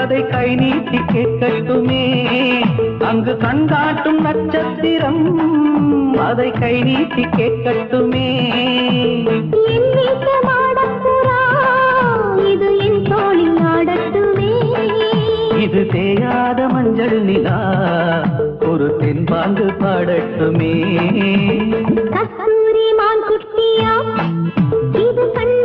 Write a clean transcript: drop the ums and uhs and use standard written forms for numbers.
அதை கை நீட்டி கேட்கட்டுமே அங்கு கண்காட்டும் நட்சத்திரம் அதை கை நீட்டி கேட்கட்டுமே இது என் தோளில் ஆடட்டுமே இது தேயாத மஞ்சள் நிலா ஒரு தென்பாங்கு பாடட்டுமே கஸ்தூரி மான் குட்டியா இது கண்ண